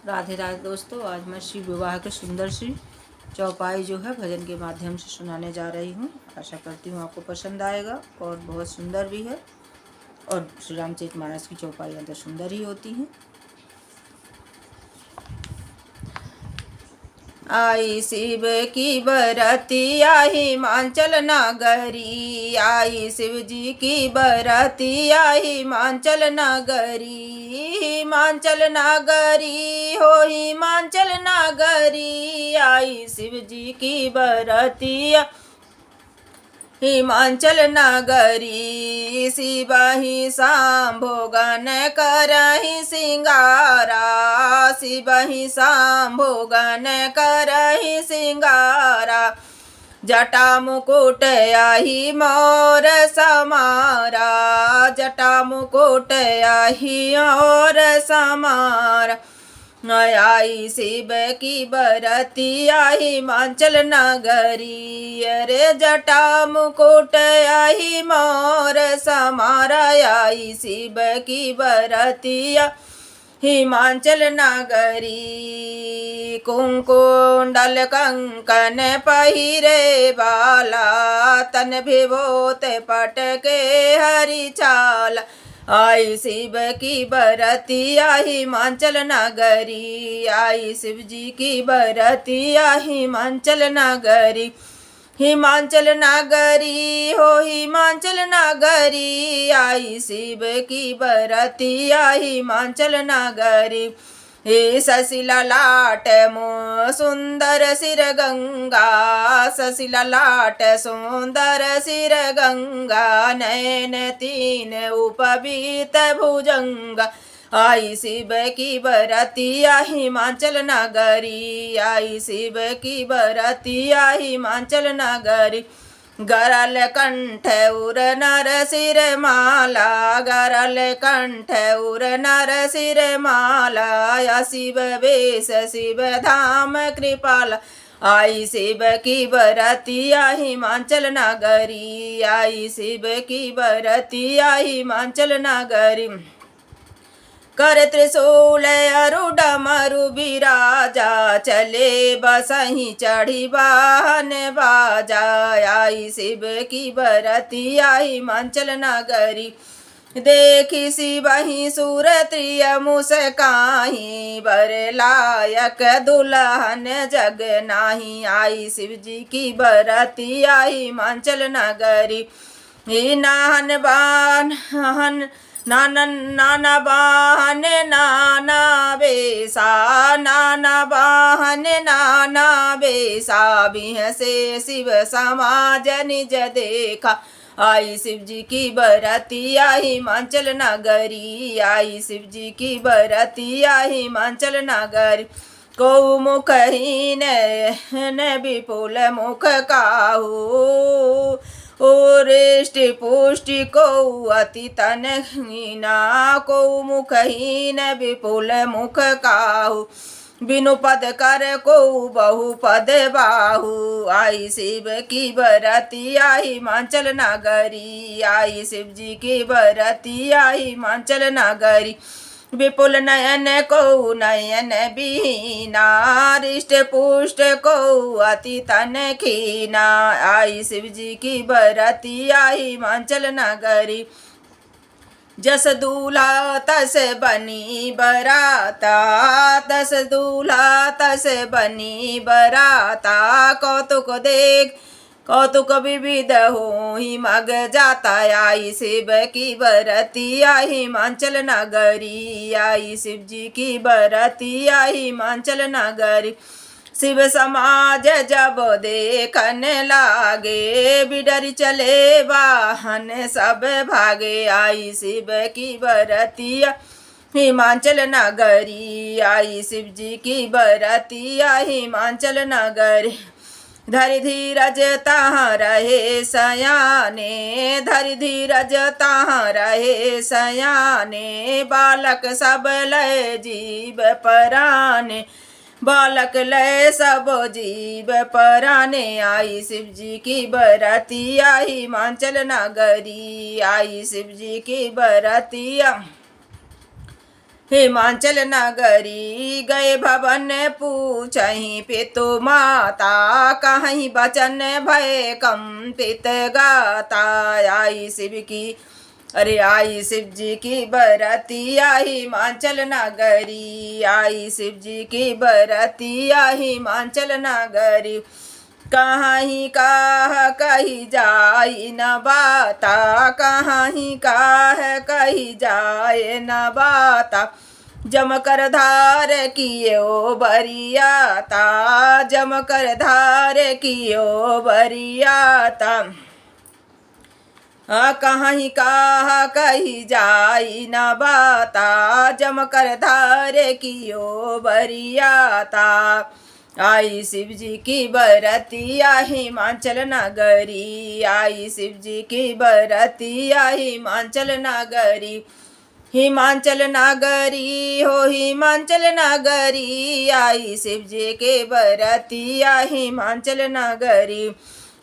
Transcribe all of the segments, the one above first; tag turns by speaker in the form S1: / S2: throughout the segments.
S1: राधे राधे दोस्तों। आज मैं शिव विवाह के सुंदर सी चौपाई जो है भजन के माध्यम से सुनाने जा रही हूँ। आशा करती हूँ आपको पसंद आएगा और बहुत सुंदर भी है। और श्री रामचरितमानस की चौपाई अंदर सुंदर ही होती हैं। आई शिव की बरतिया हिमाचल नगरी, आई शिव जी की बरतिया हिमाचल नगरी, हिमाचल नगरी हो हिमाचल नगरी। आई शिव जी की बरतिया हिमाचल नगरी, शिवहि सांभोगन करहि सिंगारा, शिवहि सांभोगन करहि सिंगारा। जटा मुकुट आही मोर समारा, जटा मुकुट आही और समारा। आई शिव की बरतिया हिमाचल नगरी, अरे जटा मुकुट आही मोर समारा। आई शिव की बरतिया हिमाचल नगरी, कुंकुंडल कंकन पहिरे बाला, तन विभूत पटके हरि चाला। आई शिव की बरतिया हिमाचल नगरी, आई शिव जी की बरतिया हिमाचल नगरी, हिमाचल नगरी हो हिमाचल नगरी। आई शिव की बरतिया हिमाचल नगरी, हे शशि ललाट मो सुंदर सिर गंगा, शशि ललाट सुंदर सिर गंगा। नयन तीन उपवीत भुजंगा, आई शिव की बरतिया हिमाचल नगरी, आई शिव की बरतिया हिमाचल नगरी। गरल कंठ उर नर सिर माला, गरल कंठ उर नर सिर माला। या शिव वेश शिव धाम कृपाला, आई शिव की बरतिया हिमाचल नगरी, आई शिव की बरतिया हिमाचल नगरी। कर त्रिशूल अरुड मरु बिराजा, चले बसही चढ़ी वाहन बाजा। आई शिव की बरतिया हिमाचल नगरी, देखी शिवहि सुरत्रिय मुस्काहि, बर लायक दुल्हन जग नाही। आई शिव जी की बरतिया हिमाचल नगरी, नाहन बाहन नाना बाहन नाना बेसा, नाना बाहन नाना बेसा। बिह से शिव समाज निज देखा, आई शिव जी की बरतिया हिमाचल नगरी, आई शिव जी की बरतिया हिमाचल नगरी। कौ मुखहीन न विपुल मुख काहू, ओरेष्टि पुष्टि को अति तनहीना। को मुखहीन विपुल मुख काहू, बिनु पद कर को बहु पद बाहु। आई शिव की बरतिया हिमाचल नगरी, आई शिव जी की बरतिया हिमाचल नगरी। विपुल नयन को नयन बीना, हृष्ट पुष्ट को अति तन खीना। आई शिव जी की बरतिया हिमाचल नगरी, जस दूल्हा तस बनी बराता, तस दूल्हा तस बनी बराता। कौतुक देख कौतुक विविध हो ही मग जाता, आई शिव की बरतिया हिमाचल नगरी, आई शिव जी की बरतिया हिमाचल नगरी। शिव समाज जब देखन लागे, बिडर चले वाहन सब भागे। आई शिव की बरतिया हिमाचल नगरी, आई शिव जी की बरतिया हिमाचल नगरी। धरि धीरज तहाँ रहे सयाने, धरि धीरज तहाँ रहे सयाने। बालक सब लय जीव पराने, बालक लय सब जीव पराने। आई शिव जी की बरतिया हिमाचल नगरी, आई शिव जी की बरतिया हिमाचल नगरी गए भवन पूछहीं पितु माता, कहीं बचन भय कंपित गाता। आई शिव की आई शिव जी की बरतिया हिमाचल नगरी, आई शिव जी की बरतिया हिमाचल नगरी। कहीं काह कही जाई न बाता, कहीं काह कही जाए न बाता। जम कर धार कियो बरियाता, जम कर धार कियो बरियाता। कहीं काह कही जाई न बाता, जम कर धार कियो बरियाता। आई शिव जी की बरतिया हिमाचल नगरी, आई शिव जी की बरतिया हिमाचल नगरी। हिमाचल नगरी हो हिमाचल नगरी, आई शिव जी के बरतिया हिमाचल नगरी।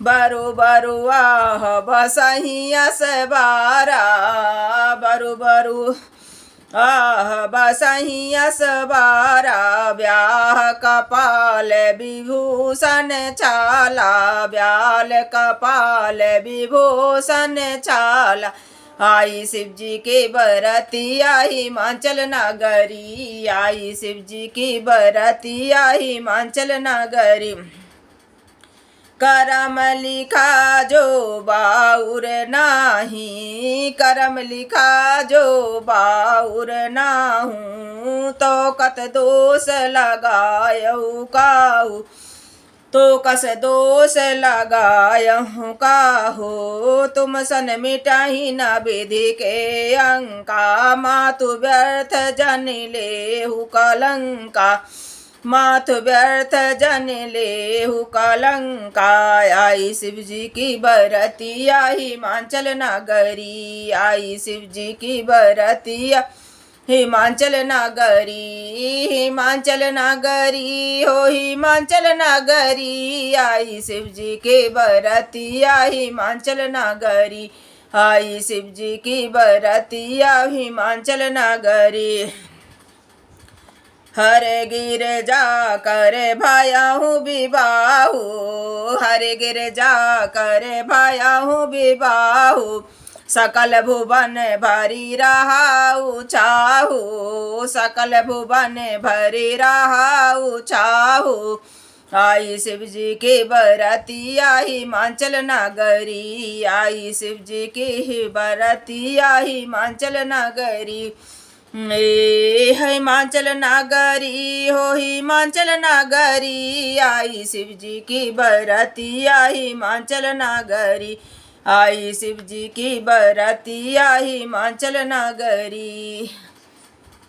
S1: बरु बरु आह बसहिया सवारा, बरु बरु आह बसहिया सवारा। ब्याह कपाल विभूषण छाला, ब्याल कपाल विभूषण छाला। आई शिव जी की बरतिया हिमाचल नगरी, आई शिव जी की बरतिया हिमाचल नगरी। करम लिखा जो बाउर नाही, करम लिखा जो बाउर नाहूँ। तो कत दोष लगायऊ काहू, तो कस दोष लगायहूँ काहो। तुम सन मिटाही न विधि के अंका, मातु व्यर्थ जन लेहु कलंका, मातु व्यर्थ जन लेहु कलंका। आई शिव जी की बरतिया हिमाचल नगरी, आई शिव जी की बरतिया हिमाचल नगरी। हिमाचल नगरी हो हिमाचल नगरी, आई शिव जी की बरतिया हिमाचल नगरी, आई शिव जी की बरतिया हिमाचल नगरी। हर गिर जा कर भायाहूँ विवाहु, हर गिर जा कर भायाहूँ विवाहु। सकल भुवन भरी रहाऊ चाहू, सकल भुवन भरी रहाऊ चाहू। आई शिव जी की बरतिया हिमाचल नगरी, आई शिव जी की बरतिया हिमाचल नगरी। हिमाचल नगरी हो हिमाचल नगरी, आई शिव जी की बरतिया हिमाचल नगरी, आई शिव जी की बरतिया हिमाचल नगरी।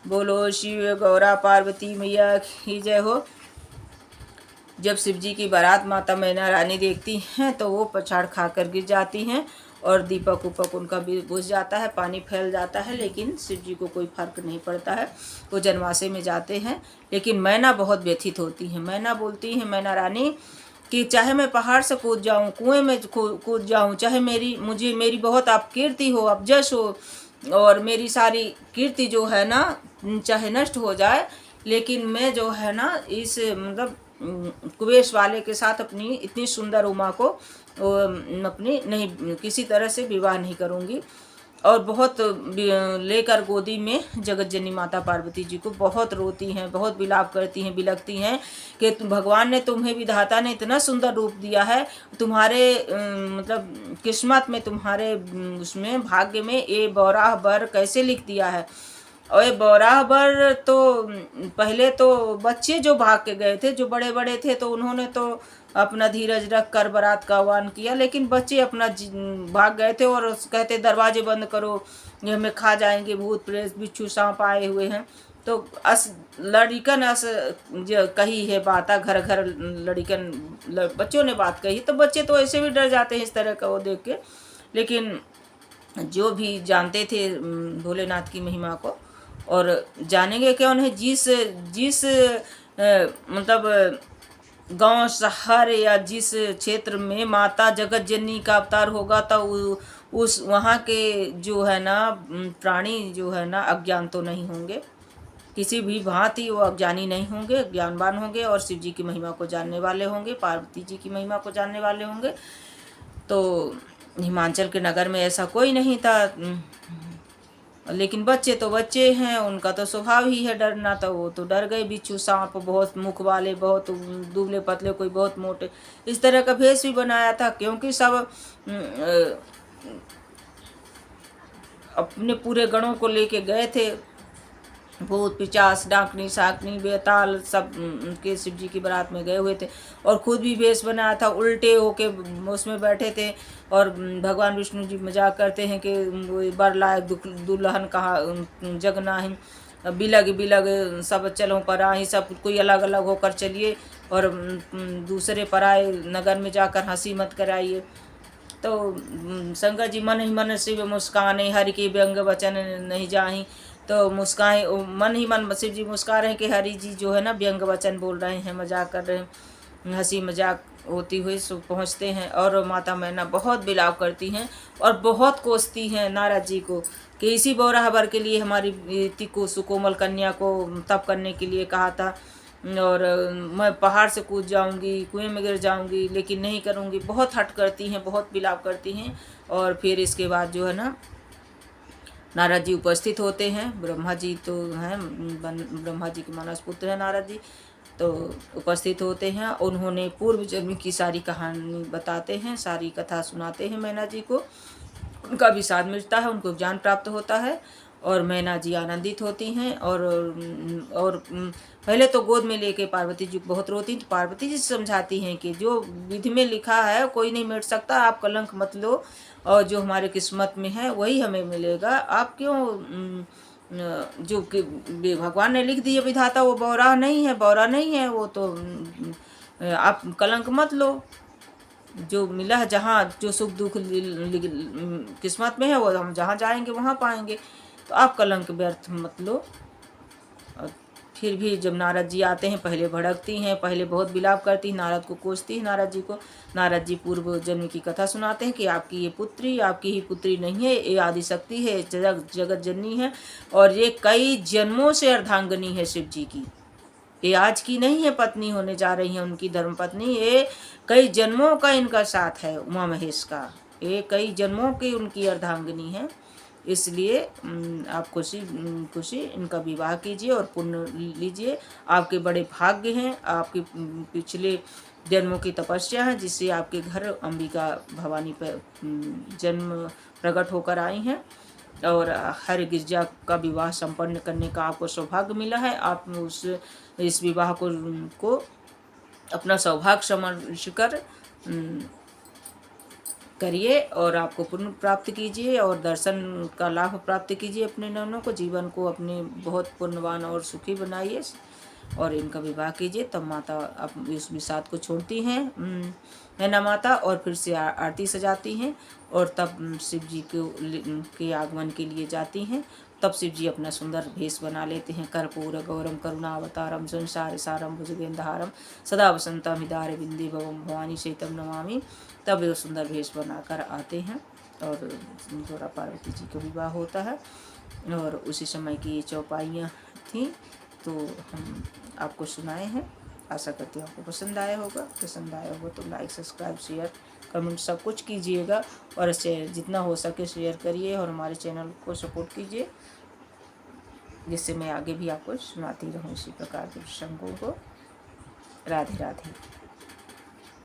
S1: बोलो शिव गौरा पार्वती मैया की जय हो। जब शिव जी की बारात माता मैना रानी देखती हैं तो वो पछाड़ खा कर गिर जाती हैं और दीपक उपक उनका भी बुझ जाता है, पानी फैल जाता है, लेकिन शिव जी को कोई फर्क नहीं पड़ता है। वो जनवासे में जाते हैं, लेकिन मैना बहुत व्यथित होती हैं। मैना बोलती हैं मैना रानी कि चाहे मैं पहाड़ से कूद जाऊं, कुएं में कूद जाऊं, चाहे मेरी बहुत अपकीर्ति हो, अपजश हो और मेरी सारी कीर्ति जो है ना चाहे नष्ट हो जाए, लेकिन मैं जो है ना इस मतलब कुबेश वाले के साथ अपनी इतनी सुंदर उमा को अपनी नहीं किसी तरह से विवाह नहीं करूंगी। और बहुत लेकर गोदी में जगत जननी माता पार्वती जी को बहुत रोती हैं, बहुत विलाप करती हैं, बिलखती हैं कि भगवान ने तुम्हें, विधाता ने इतना सुंदर रूप दिया है, तुम्हारे मतलब किस्मत में, तुम्हारे उसमें भाग्य में ये बौराह बर कैसे लिख दिया है। और ये बौराह बर तो पहले तो बच्चे जो भाग के गए थे, जो बड़े बड़े थे, तो उन्होंने तो अपना धीरज रख कर बारात का आह्वान किया, लेकिन बच्चे अपना भाग गए थे और कहते दरवाजे बंद करो, ये हमें खा जाएंगे, भूत प्रेत बिच्छू सांप आए हुए हैं। तो लड़िकन कही है बात, घर घर लड़िकन बच्चों ने बात कही, तो बच्चे तो ऐसे भी डर जाते हैं इस तरह का वो देख के। लेकिन जो भी जानते थे भोलेनाथ की महिमा को और जानेंगे क्या, उन्हें जिस मतलब गांव शहर या जिस क्षेत्र में माता जगत जननी का अवतार होगा तो उस वहाँ के जो है ना प्राणी जो है ना अज्ञान तो नहीं होंगे। किसी भी भांति वो अज्ञानी नहीं होंगे, ज्ञानवान होंगे और शिव जी की महिमा को जानने वाले होंगे, पार्वती जी की महिमा को जानने वाले होंगे। तो हिमाचल के नगर में ऐसा कोई नहीं था। लेकिन बच्चे तो बच्चे हैं, उनका तो स्वभाव ही है डरना, तो वो तो डर गए। बिच्छू, सांप, बहुत मुख वाले, बहुत दुबले पतले, कोई बहुत मोटे, इस तरह का भेष भी बनाया था, क्योंकि सब अपने पूरे गणों को लेके गए थे। भूत, पिचास, डाकनी, साकनी, बेताल सब उनके शिव जी की बारात में गए हुए थे, और खुद भी भेष बनाया था, उल्टे होके उसमें बैठे थे। और भगवान विष्णु जी मजाक करते हैं कि वो बर लायक दुल्हन कहा जग नाहिन, बिलग बिलग सब चलो पराही, सब कोई अलग अलग होकर चलिए और दूसरे पराए नगर में जाकर हंसी मत कराइए। तो शंकर जी मन ही मन शिव मुस्काने, हरि की व्यंग वचन नहीं जाही। तो मुस्काए, मन ही मन शिव जी मुस्का रहे हैं कि हरि जी जो है ना व्यंग वचन बोल रहे हैं, मजाक कर रहे हैं, हंसी मजाक होती हुई पहुँचते हैं। और माता मैना बहुत बिलाव करती हैं और बहुत कोसती हैं नारद जी को कि इसी बौराह वर के लिए हमारी बेटी को, सुकोमल कन्या को तप करने के लिए कहा था, और मैं पहाड़ से कूद जाऊंगी, कुएं में गिर जाऊंगी, लेकिन नहीं करूंगी। बहुत हट करती हैं, बहुत बिलाव करती हैं। और फिर इसके बाद जो है ना नारद जी उपस्थित होते हैं। ब्रह्मा जी तो हैं, ब्रह्मा जी के मानस पुत्र हैं नारद जी, तो उपस्थित होते हैं। उन्होंने पूर्व जन्म की सारी कहानी बताते हैं, सारी कथा सुनाते हैं मैना जी को। उनका भी साथ मिलता है, उनको ज्ञान प्राप्त होता है और मैना जी आनंदित होती हैं। और पहले तो गोद में लेके पार्वती जी बहुत रोती, तो पार्वती जी समझाती हैं कि जो विधि में लिखा है कोई नहीं मिट सकता, आप कलंक मत लो, और जो हमारे किस्मत में है वही हमें मिलेगा। आप क्यों जो कि भगवान ने लिख दिया विधाता, वो बौरा नहीं है, बौरा नहीं है वो, तो आप कलंक मत लो। जो मिला है, जहाँ जो सुख दुख किस्मत में है वो हम जहाँ जाएंगे वहाँ पाएंगे, तो आप कलंक व्यर्थ मत लो। और फिर भी जब नारद जी आते हैं, पहले भड़कती हैं, पहले बहुत बिलाप करती हैं, नारद को कोसती है नारद जी को। नारद जी पूर्व जन्म की कथा सुनाते हैं कि आपकी ये पुत्री आपकी ही पुत्री नहीं है, ये आदि शक्ति है, जगत जननी है, और ये कई जन्मों से अर्धांगनी है शिव जी की। ये आज की नहीं है पत्नी होने जा रही है उनकी धर्म पत्नी, ये कई जन्मों का इनका साथ है उमा महेश का, ये कई जन्मों की उनकी अर्धांगिनी है। इसलिए आप खुशी इनका विवाह कीजिए और पुण्य लीजिए। आपके बड़े भाग्य हैं, आपके पिछले जन्मों की तपस्या है, जिससे आपके घर अंबिका भवानी पर जन्म प्रकट होकर आई हैं, और हर गिरजा का विवाह संपन्न करने का आपको सौभाग्य मिला है। आप इस विवाह को अपना सौभाग्य समर्पित कर करिए और आपको पुण्य प्राप्त कीजिए और दर्शन का लाभ प्राप्त कीजिए। अपने नैनों को, जीवन को अपने बहुत पुण्यवान और सुखी बनाइए और इनका विवाह कीजिए। तब माता अब इस विषाद को छोड़ती हैं नैना माता, और फिर से आरती सजाती हैं, और तब शिव जी के आगमन के लिए जाती हैं। तब शिव जी अपना सुंदर भेष बना लेते हैं। कर्पूर गौरम करुणावतारम संसार सारम भुजगेंद्रहारम सदा वसंतम हृदय बिंदी भवम भवानी शैतम नमामि। तब वो सुंदर भेष बनाकर आते हैं और गौरा पार्वती जी का विवाह होता है। और उसी समय की ये चौपाइयाँ थीं, तो हम आपको सुनाए हैं। आशा करती हूँ आपको पसंद आया होगा। पसंद आया होगा तो लाइक, सब्सक्राइब, शेयर, कमेंट सब कुछ कीजिएगा, और इसे जितना हो सके शेयर करिए और हमारे चैनल को सपोर्ट कीजिए, जिससे मैं आगे भी आपको सुनाती रहूँ इसी प्रकार के प्रसंगों को। राधे राधे।